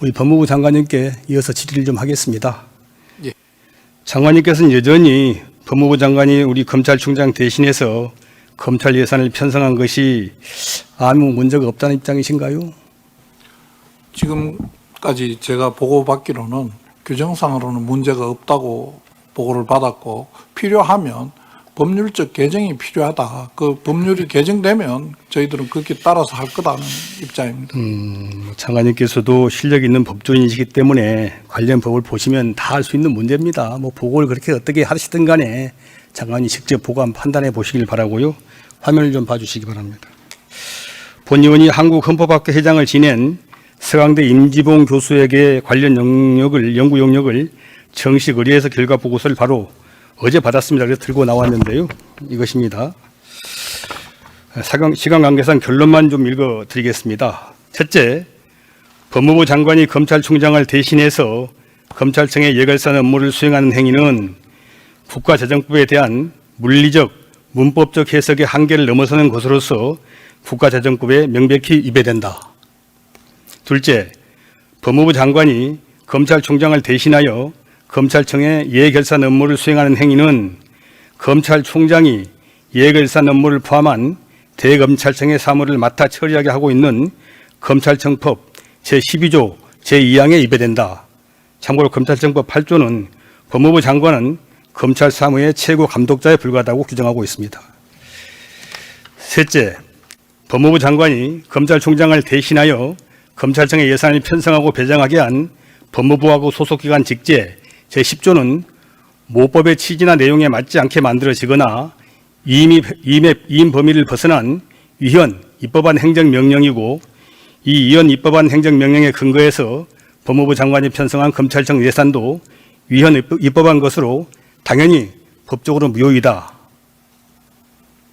우리 법무부 장관님께 이어서 질의를 좀 하겠습니다. 예. 장관님께서는 여전히 법무부 장관이 우리 검찰총장 대신해서 검찰 예산을 편성한 것이 아무 문제가 없다는 입장이신가요? 지금까지 제가 보고받기로는 규정상으로는 문제가 없다고 보고를 받았고, 필요하면 법률적 개정이 필요하다. 그 법률이 개정되면 저희들은 그렇게 따라서 할 거다는 입장입니다. 장관님께서도 실력 있는 법조인이시기 때문에 관련 법을 보시면 다 알 수 있는 문제입니다. 뭐 보고를 그렇게 어떻게 하시든 간에 장관이 직접 보고 한번 판단해 보시길 바라고요. 화면을 좀 봐주시기 바랍니다. 본 의원이 한국헌법학회 회장을 지낸 서강대 임지봉 교수에게 관련 연구 용역을 정식 의뢰해서 결과 보고서를 바로 어제 받았습니다. 그래서 들고 나왔는데요. 이것입니다. 시간 관계상 결론만 좀 읽어드리겠습니다. 첫째, 법무부 장관이 검찰총장을 대신해서 검찰청의 예결산 업무를 수행하는 행위는 국가재정법에 대한 물리적, 문법적 해석의 한계를 넘어서는 것으로서 국가재정법에 명백히 위배된다. 둘째, 법무부 장관이 검찰총장을 대신하여 검찰청의 예결산 업무를 수행하는 행위는 검찰총장이 예결산 업무를 포함한 대검찰청의 사무를 맡아 처리하게 하고 있는 검찰청법 제12조 제2항에 위배된다. 참고로 검찰청법 8조는 법무부 장관은 검찰 사무의 최고 감독자에 불과하다고 규정하고 있습니다. 셋째, 법무부 장관이 검찰총장을 대신하여 검찰청의 예산을 편성하고 배정하게 한 법무부하고 소속기관 직제 제10조는 모법의 취지나 내용에 맞지 않게 만들어지거나 이임 범위를 벗어난 위헌 입법한 행정명령이고, 이 위헌 입법한 행정명령에 근거해서 법무부 장관이 편성한 검찰청 예산도 위헌 입법한 것으로 당연히 법적으로 무효이다.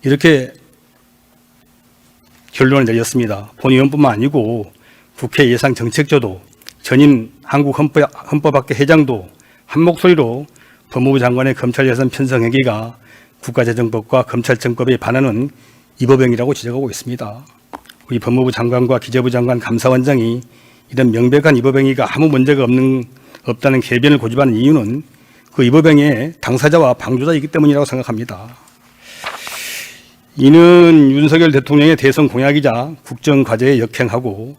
이렇게 결론을 내렸습니다. 본 의원뿐만 아니고 국회 예산정책조도 전임 한국헌법학회 회장도 한 목소리로 법무부 장관의 검찰 예산 편성 행위가 국가재정법과 검찰청법에 반하는 위법행위라고 지적하고 있습니다. 우리 법무부 장관과 기재부 장관 감사원장이 이런 명백한 위법행위가 아무 문제가 없다는 개변을 고집하는 이유는 그 위법행위의 당사자와 방조자이기 때문이라고 생각합니다. 이는 윤석열 대통령의 대선 공약이자 국정과제에 역행하고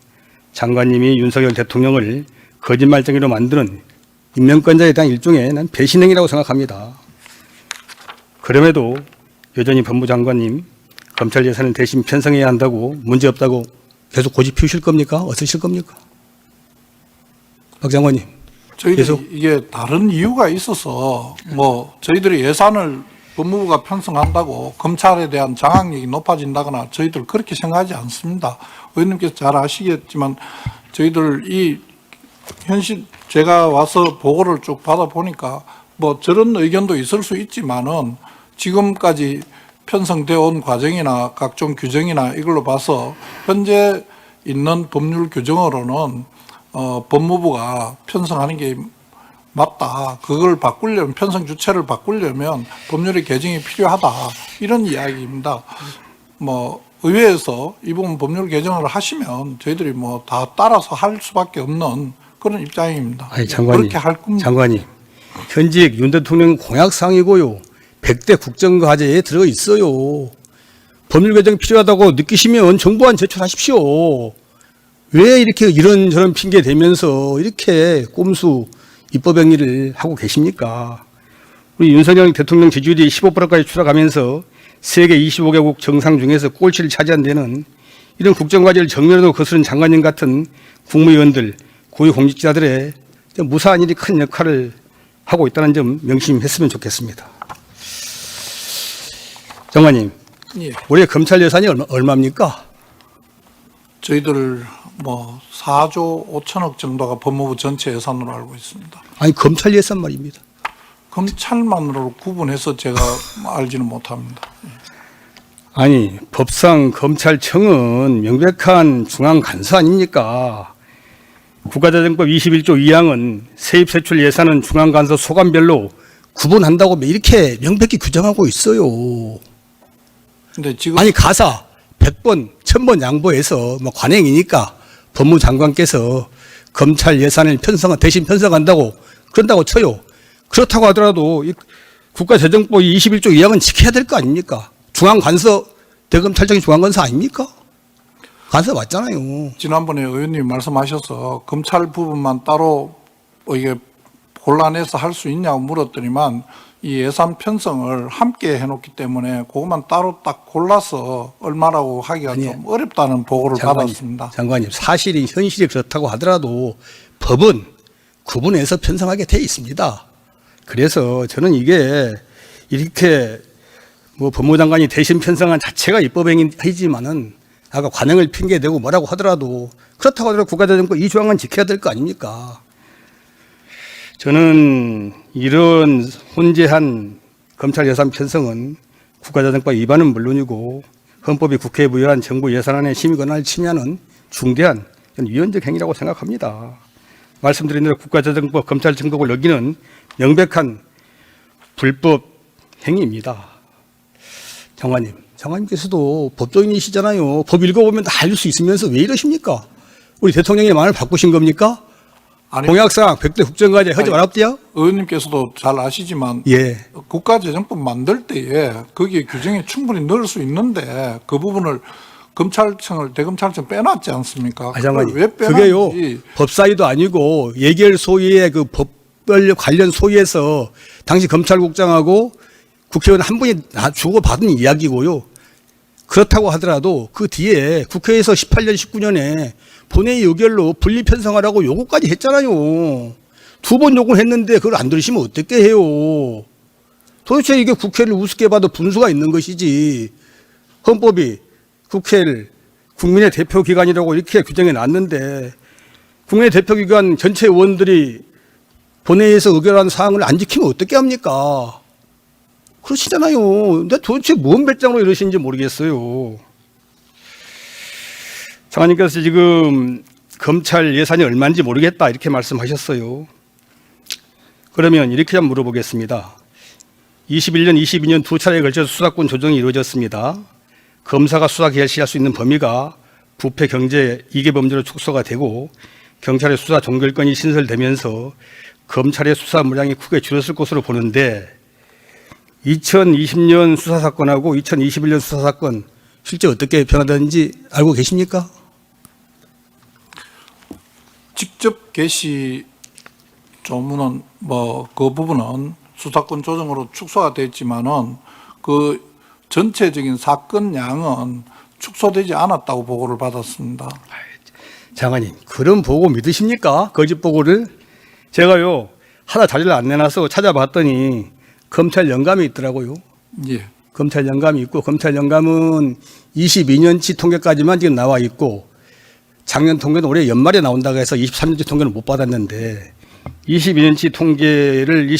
장관님이 윤석열 대통령을 거짓말쟁이로 만드는 임명권자에 대한 일종의 난 배신행위라고 생각합니다. 그럼에도 여전히 법무부 장관님 검찰 예산을 대신 편성해야 한다고 문제없다고 계속 고집 피우실 겁니까? 어떠실 겁니까? 박 장관님. 저희들이 이게 다른 이유가 있어서 저희들이 예산을 법무부가 편성한다고 검찰에 대한 장악력이 높아진다거나 저희들 그렇게 생각하지 않습니다. 의원님께서 잘 아시겠지만 저희들 이 현실 제가 와서 보고를 쭉 받아보니까 저런 의견도 있을 수 있지만은 지금까지 편성되어 온 과정이나 각종 규정이나 이걸로 봐서 현재 있는 법률 규정으로는 법무부가 편성하는 게 맞다. 그걸 바꾸려면 편성 주체를 바꾸려면 법률의 개정이 필요하다. 이런 이야기입니다. 의회에서 이 부분 법률 개정을 하시면 저희들이 다 따라서 할 수밖에 없는 그런 입장입니다. 아니, 장관님, 그렇게 할 겁니다. 장관님, 현직 윤 대통령 공약사항이고요. 100대 국정과제에 들어 있어요. 법률 개정 필요하다고 느끼시면 정부안 제출하십시오. 왜 이렇게 이런저런 핑계 대면서 이렇게 꼼수 입법행위를 하고 계십니까? 우리 윤석열 대통령 지지율이 15%까지 추락하면서 세계 25개국 정상 중에서 꼴찌를 차지한 데는 이런 국정과제를 정면으로 거스른 장관님 같은 국무위원들, 고위공직자들의 무사한 일이 큰 역할을 하고 있다는 점 명심했으면 좋겠습니다. 장관님, 예. 올해 검찰 예산이 얼마입니까? 저희들 4조 5천억 정도가 법무부 전체 예산으로 알고 있습니다. 아니, 검찰 예산 말입니다. 검찰만으로 구분해서 제가 알지는 못합니다. 아니, 법상 검찰청은 명백한 중앙 간수 아닙니까? 국가재정법 21조 2항은 세입 세출 예산은 중앙 간수 소관별로 구분한다고 이렇게 명백히 규정하고 있어요. 근데 지금 아니, 가사 100번, 1000번 양보해서 관행이니까 법무장관께서 검찰 예산을 대신 편성한다고 그런다고 쳐요. 그렇다고 하더라도 이 국가재정법 21조 2항은 지켜야 될 거 아닙니까? 중앙관서, 대검찰청이 중앙관서 아닙니까? 관서 맞잖아요. 지난번에 의원님 말씀하셔서 검찰 부분만 따로 이게 골라내서 할 수 있냐고 물었더니만 이 예산 편성을 함께 해놓기 때문에 그것만 따로 딱 골라서 얼마라고 하기가 아니, 좀 어렵다는 보고를 받았습니다. 장관님, 사실이 현실이 그렇다고 하더라도 법은 구분해서 편성하게 돼 있습니다. 그래서 저는 이게 이렇게 뭐 법무장관이 대신 편성한 자체가 입법행위이지만은 아까 관행을 핑계대고 뭐라고 하더라도 그렇다고 하더라도 국가재정법 이 조항은 지켜야 될 거 아닙니까? 저는 이런 혼재한 검찰 예산 편성은 국가재정법 위반은 물론이고 헌법이 국회에 부여한 정부 예산안의 심의 권한을 침해하는 중대한 위헌적 행위라고 생각합니다. 말씀드린 대로 국가재정법 검찰청법을 어기는 명백한 불법 행위입니다. 장관님께서도 법조인이시잖아요. 법 읽어보면 다 알 수 있으면서 왜 이러십니까? 우리 대통령의 마음을 바꾸신 겁니까? 아니, 공약사항 100대 국정과제 하지 말았대요? 의원님께서도 잘 아시지만 예. 국가재정법 만들 때에 거기에 규정에 충분히 넣을 수 있는데 그 부분을 대검찰청 빼놨지 않습니까? 장관님, 왜 그게요. 빼놨는지. 법사위도 아니고 예결 소위의 그 법별 관련 소위에서 당시 검찰국장하고 국회의원 한 분이 주고받은 이야기고요. 그렇다고 하더라도 그 뒤에 국회에서 18년, 19년에 본회의 의결로 분리 편성하라고 요구까지 했잖아요. 2번 요구했는데 그걸 안 들으시면 어떻게 해요. 도대체 이게 국회를 우습게 봐도 분수가 있는 것이지. 헌법이 국회를 국민의 대표기관이라고 이렇게 규정해 놨는데 국민의 대표기관 전체 의원들이 본회의에서 의결한 사항을 안 지키면 어떻게 합니까? 그러시잖아요. 근데 도대체 뭔 배짱으로 이러시는지 모르겠어요. 장관님께서 지금 검찰 예산이 얼마인지 모르겠다 이렇게 말씀하셨어요. 그러면 이렇게 한번 물어보겠습니다. 21년, 22년 두 차례에 걸쳐서 수사권 조정이 이루어졌습니다. 검사가 수사 개시할 수 있는 범위가 부패, 경제, 이계 범죄로 축소가 되고 경찰의 수사 종결권이 신설되면서 검찰의 수사 물량이 크게 줄었을 것으로 보는데 2020년 수사사건하고 2021년 수사사건 실제 어떻게 변화되는지 알고 계십니까? 직접 개시 조문은 그 부분은 수사권 조정으로 축소가 됐지만은 그 전체적인 사건 양은 축소되지 않았다고 보고를 받았습니다. 장관님, 그런 보고 믿으십니까? 거짓 보고를? 제가요, 하나 자료를 안 내놔서 찾아봤더니 검찰 영감이 있더라고요. 예. 검찰 영감이 있고, 검찰 영감은 22년치 통계까지만 지금 나와 있고, 작년 통계는 올해 연말에 나온다고 해서 23년치 통계는 못 받았는데, 22년치 통계를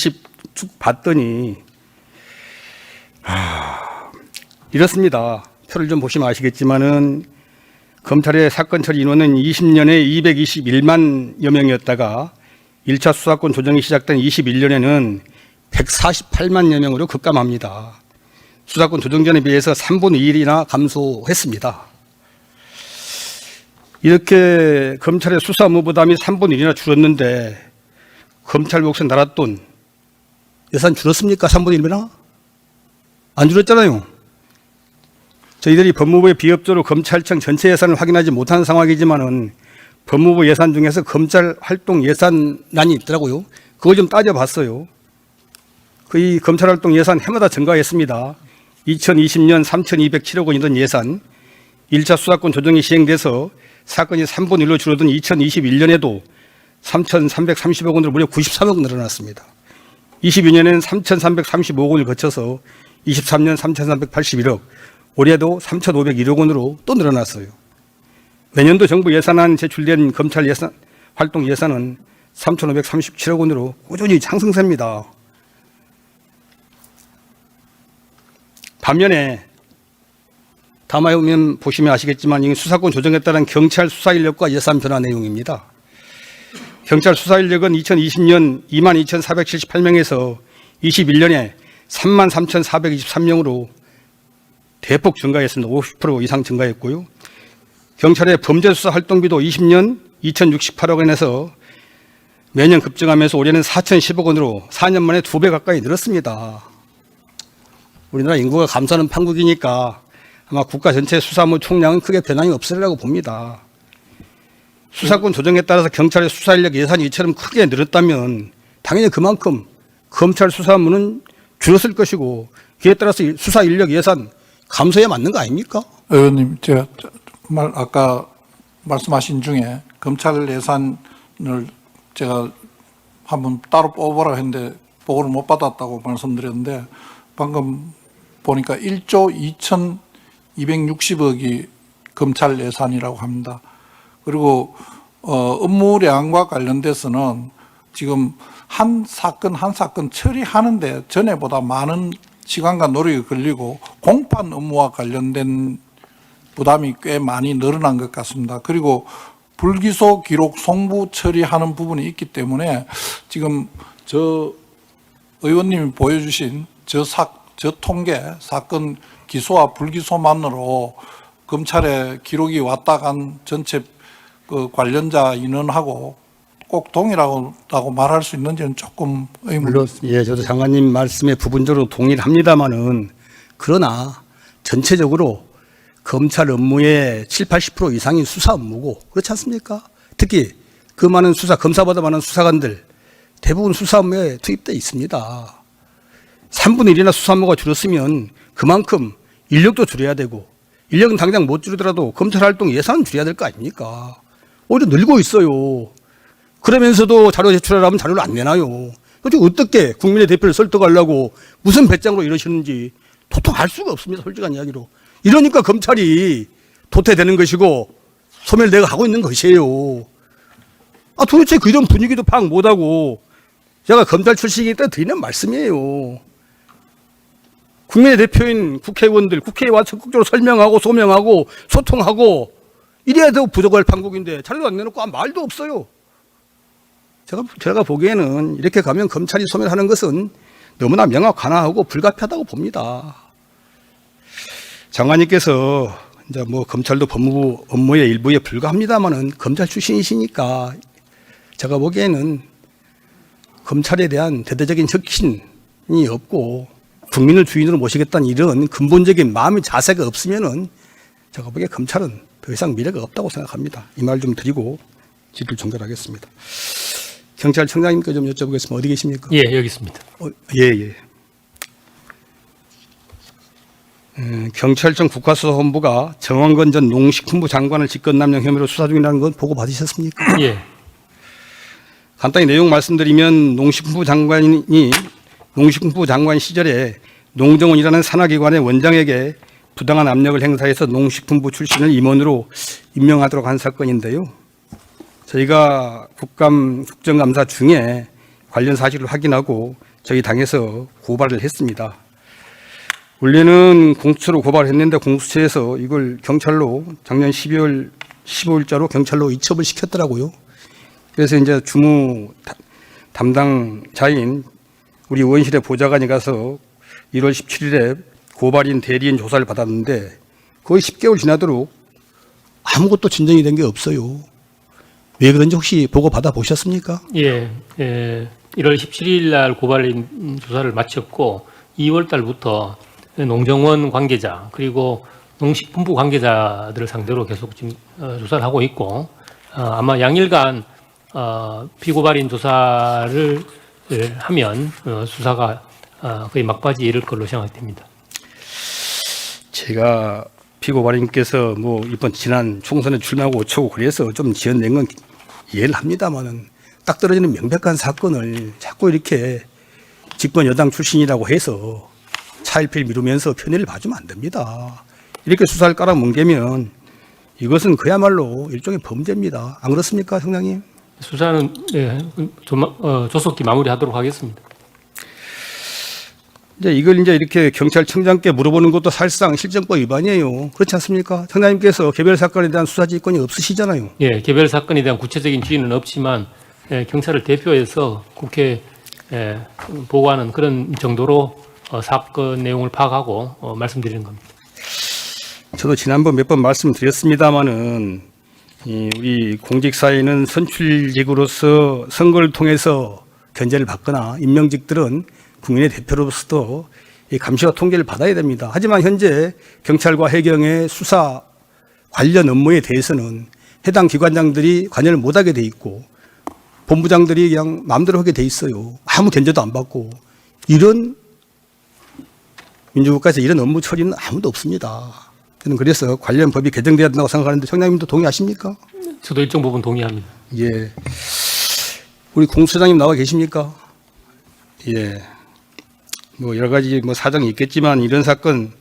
쭉 봤더니, 이렇습니다. 표를 좀 보시면 아시겠지만은, 검찰의 사건 처리 인원은 20년에 221만여 명이었다가 1차 수사권 조정이 시작된 21년에는 148만여 명으로 급감합니다. 수사권 조정 전에 비해서 3분의 1이나 감소했습니다. 이렇게 검찰의 수사 업무 부담이 3분의 1이나 줄었는데 검찰 몫은 나랏돈 예산 줄었습니까? 3분의 1이나? 안 줄었잖아요. 저희들이 법무부의 비협조로 검찰청 전체 예산을 확인하지 못하는 상황이지만은 법무부 예산 중에서 검찰 활동 예산란이 있더라고요. 그걸 좀 따져봤어요. 이 검찰 활동 예산 해마다 증가했습니다. 2020년 3,207억 원이던 예산, 1차 수사권 조정이 시행돼서 사건이 3분의 1로 줄어든 2021년에도 3,330억 원으로 무려 93억 늘어났습니다. 22년에는 3,335억 원을 거쳐서 23년 3,381억, 올해도 3,501억 원으로 또 늘어났어요. 내년도 정부 예산안 제출된 검찰 예산, 활동 예산은 3,537억 원으로 꾸준히 상승세입니다. 반면에 다음화면 보시면 아시겠지만 이 수사권 조정에 따른 경찰 수사 인력과 예산 변화 내용입니다. 경찰 수사 인력은 2020년 22,478명에서 21년에 33,423명으로 대폭 증가했습니다. 50% 이상 증가했고요. 경찰의 범죄 수사 활동비도 20년 2068억 원에서 매년 급증하면서 올해는 4,010억 원으로 4년 만에 2배 가까이 늘었습니다. 우리나라 인구가 감소하는 판국이니까 아마 국가 전체 수사무 총량은 크게 변함이 없으리라고 봅니다. 수사권 조정에 따라서 경찰의 수사 인력 예산이 이처럼 크게 늘었다면 당연히 그만큼 검찰 수사무는 줄었을 것이고 그에 따라서 수사 인력 예산 감소에 맞는 거 아닙니까? 의원님, 제가 아까 말씀하신 중에 검찰 예산을 제가 한번 따로 뽑으라 했는데 보고를 못 받았다고 말씀드렸는데 방금 보니까 1조 2,260억이 검찰 예산이라고 합니다. 그리고 업무량과 관련돼서는 지금 한 사건 한 사건 처리하는데 전에보다 많은 시간과 노력이 걸리고 공판 업무와 관련된 부담이 꽤 많이 늘어난 것 같습니다. 그리고 불기소 기록 송부 처리하는 부분이 있기 때문에 지금 저 의원님이 보여주신 저 통계 사건 기소와 불기소만으로 검찰에 기록이 왔다 간 전체 그 관련자 인원하고 꼭 동일하다고 말할 수 있는지는 조금 의문이 물론 있습니다. 예, 저도 장관님 말씀에 부분적으로 동의를 합니다마는 그러나 전체적으로 검찰 업무의 7, 80% 이상이 수사 업무고 그렇지 않습니까? 특히 그 많은 검사보다 많은 수사관들 대부분 수사 업무에 투입되어 있습니다. 3분의 1이나 수사 업무가 줄었으면 그만큼 인력도 줄여야 되고 인력은 당장 못 줄이더라도 검찰 활동 예산은 줄여야 될 거 아닙니까? 오히려 늘고 있어요. 그러면서도 자료 제출하라면 자료를 안 내나요? 도대체 어떻게 국민의 대표를 설득하려고 무슨 배짱으로 이러시는지 도통 알 수가 없습니다. 솔직한 이야기로. 이러니까 검찰이 도태되는 것이고 소멸되어 가고 있는 것이에요. 도대체 그런 분위기도 파악 못하고 제가 검찰 출신이기 때문에 드리는 말씀이에요. 국민의 대표인 국회의원들 국회에 와서 적극적으로 설명하고 소명하고 소통하고 이래야 더 부족할 판국인데 자료도 안 내놓고 아무 말도 없어요. 제가 보기에는 이렇게 가면 검찰이 소멸하는 것은 너무나 명확하고 불가피하다고 봅니다. 장관님께서 이제 뭐 검찰도 법무부 업무의 일부에 불과합니다만은 검찰 출신이시니까 제가 보기에는 검찰에 대한 대대적인 혁신이 없고 국민을 주인으로 모시겠다는 이런 근본적인 마음의 자세가 없으면은 제가 보기에 검찰은 더 이상 미래가 없다고 생각합니다. 이 말 좀 드리고 질의를 종결하겠습니다. 경찰청장님께 좀 여쭤보겠습니다. 어디 계십니까? 예, 여기 있습니다. 예. 경찰청 국가수사본부가 정원건 전 농식품부 장관을 직권남용 혐의로 수사 중이라는 건 보고 받으셨습니까? 예, 간단히 내용 말씀드리면 농식품부 장관 시절에 농정원이라는 산하기관의 원장에게 부당한 압력을 행사해서 농식품부 출신을 임원으로 임명하도록 한 사건인데요. 저희가 국정감사 중에 관련 사실을 확인하고 저희 당에서 고발을 했습니다. 원래는 공수처로 고발했는데 공수처에서 이걸 경찰로 작년 12월 15일자로 경찰로 이첩을 시켰더라고요. 그래서 이제 주무 담당자인 우리 의원실의 보좌관이 가서 1월 17일에 고발인 대리인 조사를 받았는데 거의 10개월 지나도록 아무것도 진전이 된 게 없어요. 왜 그런지 혹시 보고 받아 보셨습니까? 예, 1월 17일 날 고발인 조사를 마쳤고 2월 달부터 농정원 관계자 그리고 농식품부 관계자들을 상대로 계속 지금 조사를 하고 있고 아마 양일간 피고발인 조사를 하면 수사가 거의 막바지에 이를 걸로 생각됩니다. 제가 피고발인께서 뭐 이번 지난 총선에 출마하고 어쩌고 그래서 좀 지연된 건 이해를 합니다만은 딱 떨어지는 명백한 사건을 자꾸 이렇게 집권 여당 출신이라고 해서 차일피일 미루면서 편의를 봐주면 안 됩니다. 이렇게 수사를 깔아뭉개면 이것은 그야말로 일종의 범죄입니다. 안 그렇습니까, 청장님? 수사는 조속히 마무리하도록 하겠습니다. 이걸 이렇게 경찰청장께 물어보는 것도 사실상 실정법 위반이에요. 그렇지 않습니까? 청장님께서 개별 사건에 대한 수사 지휘권이 없으시잖아요. 예, 개별 사건에 대한 구체적인 지휘는 없지만 경찰을 대표해서 국회에 보고하는 그런 정도로 사건 내용을 파악하고 말씀드리는 겁니다. 저도 지난번 몇 번 말씀드렸습니다마는 우리 공직사회는 선출직으로서 선거를 통해서 견제를 받거나 임명직들은 국민의 대표로서도 이 감시와 통제를 받아야 됩니다. 하지만 현재 경찰과 해경의 수사 관련 업무에 대해서는 해당 기관장들이 관여를 못하게 돼 있고 본부장들이 그냥 마음대로 하게 돼 있어요. 아무 견제도 안 받고. 이런 민주국가에서 이런 업무 처리는 아무도 없습니다. 저는 그래서 관련 법이 개정돼야 된다고 생각하는데 청장님도 동의하십니까? 저도 일정 부분 동의합니다. 예. 우리 공수장님 나와 계십니까? 예. 뭐 여러 가지 뭐 사정이 있겠지만 이런 사건,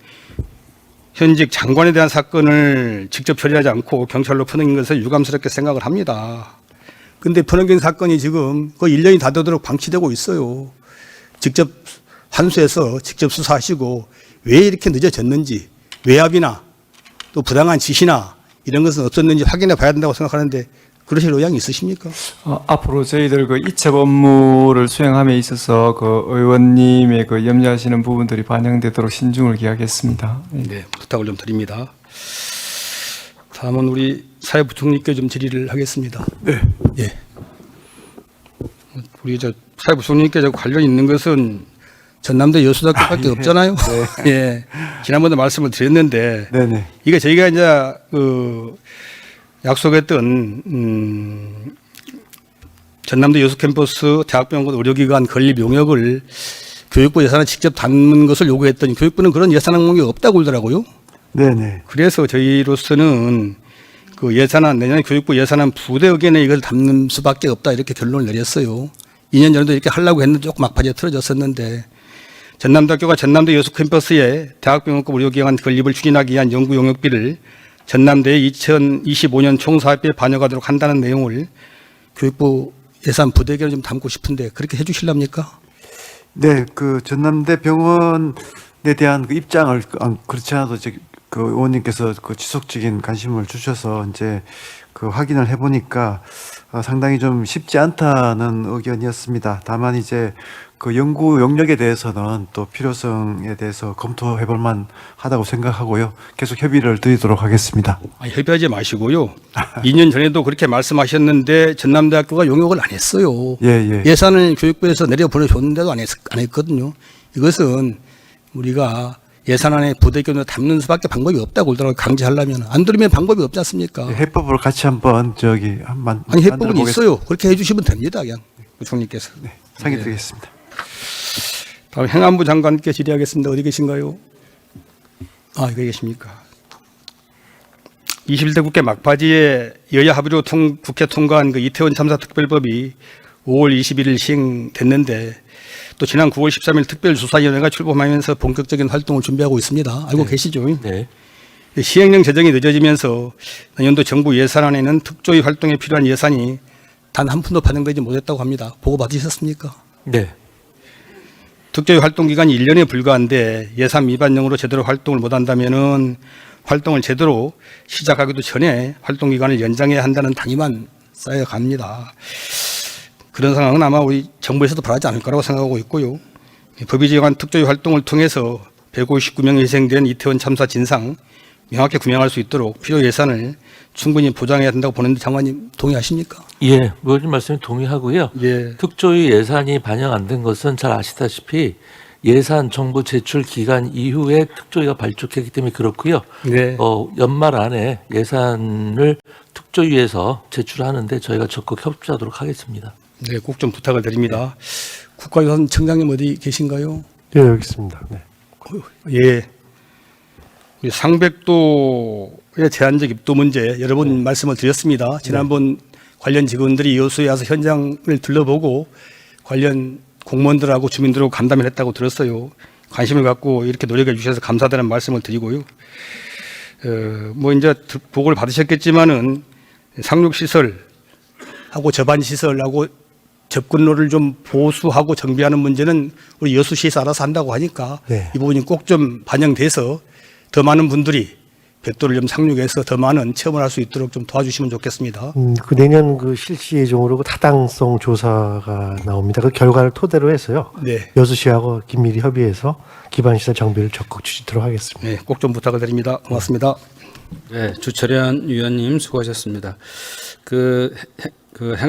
현직 장관에 대한 사건을 직접 처리하지 않고 경찰로 퍼넘긴 것을 유감스럽게 생각을 합니다. 근데 퍼넘긴 사건이 지금 거의 1년이 다 되도록 방치되고 있어요. 직접 환수해서 직접 수사하시고 왜 이렇게 늦어졌는지, 외압이나 또 부당한 지시나 이런 것은 없었는지 확인해 봐야 된다고 생각하는데 그러실 의향이 있으십니까? 앞으로 저희들 그 이첩 업무를 수행함에 있어서 그 의원님의 그 염려하시는 부분들이 반영되도록 신중을 기하겠습니다. 네, 부탁을 좀 드립니다. 다음은 우리 사회부총리께 좀 질의를 하겠습니다. 네. 예. 우리 저 사회부총리께 저 관련 있는 것은 전남대 여수대학교밖에 없잖아요. 네. 예. 지난번에 말씀을 드렸는데 네네. 이게 저희가 이제 그 약속했던 전남대 여수 캠퍼스 대학병원 의료기관 건립 용역을 교육부 예산을 직접 담는 것을 요구했더니 교육부는 그런 예산 항목이 없다고 그러더라고요. 네네. 그래서 저희로서는 그 예산안, 내년에 교육부 예산안 부대 의견에 이걸 담는 수밖에 없다 이렇게 결론을 내렸어요. 2년 전에도 이렇게 하려고 했는데 조금 막바지에 틀어졌었는데 전남대학교가 전남대 여수 캠퍼스에 대학병원급 의료기관 건립을 추진하기 위한 연구 용역비를 전남대의 2025년 총사업비에 반영하도록 한다는 내용을 교육부 예산 부대 의견을 좀 담고 싶은데 그렇게 해 주실랍니까? 네, 그 전남대 병원에 대한 그 입장을 그렇지 않아도 이제 그 의원님께서 그 지속적인 관심을 주셔서 이제 그 확인을 해보니까 상당히 좀 쉽지 않다는 의견이었습니다. 다만 이제 그 연구 용역에 대해서는 또 필요성에 대해서 검토해볼 만하다고 생각하고요. 계속 협의를 드리도록 하겠습니다. 협의하지 마시고요. 2년 전에도 그렇게 말씀하셨는데 전남대학교가 용역을 안 했어요. 예. 예산을 교육부에서 내려 보내줬는데도 안 했거든요. 이것은 우리가 예산안에 부대견으로 담는 수밖에 방법이 없다고 그러더라고요. 강제하려면. 안 들으면 방법이 없지 않습니까? 해법으로 같이 한번 아니 해법은 있어요. 그렇게 해주시면 됩니다. 그냥 부총리께서. 네, 상의드리겠습니다. 다음 행안부 장관께 질의하겠습니다. 어디 계신가요? 여기 계십니까? 21대 국회 막바지에 여야 합의로 국회 통과한 그 이태원 참사 특별법이 5월 21일 시행됐는데 또 지난 9월 13일 특별조사위원회가 출범하면서 본격적인 활동을 준비하고 있습니다. 알고 계시죠? 네. 시행령 제정이 늦어지면서 내년도 정부 예산안에는 특조위 활동에 필요한 예산이 단 한 푼도 반영되지 못했다고 합니다. 보고 받으셨습니까? 네. 특조위 활동 기간이 1년에 불과한데 예산 위반령으로 제대로 활동을 못한다면은 활동을 제대로 시작하기도 전에 활동 기간을 연장해야 한다는 당위만 쌓여갑니다. 그런 상황은 아마 우리 정부에서도 바라지 않을 거라고 생각하고 있고요. 법이 지정한 특조위 활동을 통해서 159명이 희생된 이태원 참사 진상 명확히 규명할 수 있도록 필요 예산을 충분히 보장해야 된다고 보는데 장관님 동의하십니까? 예, 의원님 말씀에 동의하고요. 예. 특조위 예산이 반영 안 된 것은 잘 아시다시피 예산 정부 제출 기간 이후에 특조위가 발족했기 때문에 그렇고요. 네. 연말 안에 예산을 특조위에서 제출하는데 저희가 적극 협조하도록 하겠습니다. 네, 꼭 좀 부탁을 드립니다. 국가유산청장님 어디 계신가요? 예, 여기 있습니다. 네. 예. 우리 상백도의 제한적 입도 문제 여러 번 말씀을 드렸습니다. 지난번 관련 직원들이 여수에 와서 현장을 둘러보고 관련 공무원들하고 주민들하고 간담회를 했다고 들었어요. 관심을 갖고 이렇게 노력해 주셔서 감사드리는 말씀을 드리고요. 뭐 이제 보고를 받으셨겠지만은 상륙시설하고 접안시설하고 접근로를 좀 보수하고 정비하는 문제는 우리 여수시에서 알아서 한다고 하니까 네. 이 부분이 꼭 좀 반영돼서 더 많은 분들이 백도를 좀 상륙해서 더 많은 체험을 할 수 있도록 좀 도와주시면 좋겠습니다. 그 내년 그 실시 예정으로 그 타당성 조사가 나옵니다. 그 결과를 토대로 해서요. 네. 여수시하고 긴밀히 협의해서 기반시설 정비를 적극 추진하도록 하겠습니다. 네, 꼭 좀 부탁을 드립니다. 고맙습니다. 네, 주철현 위원님 수고하셨습니다. 그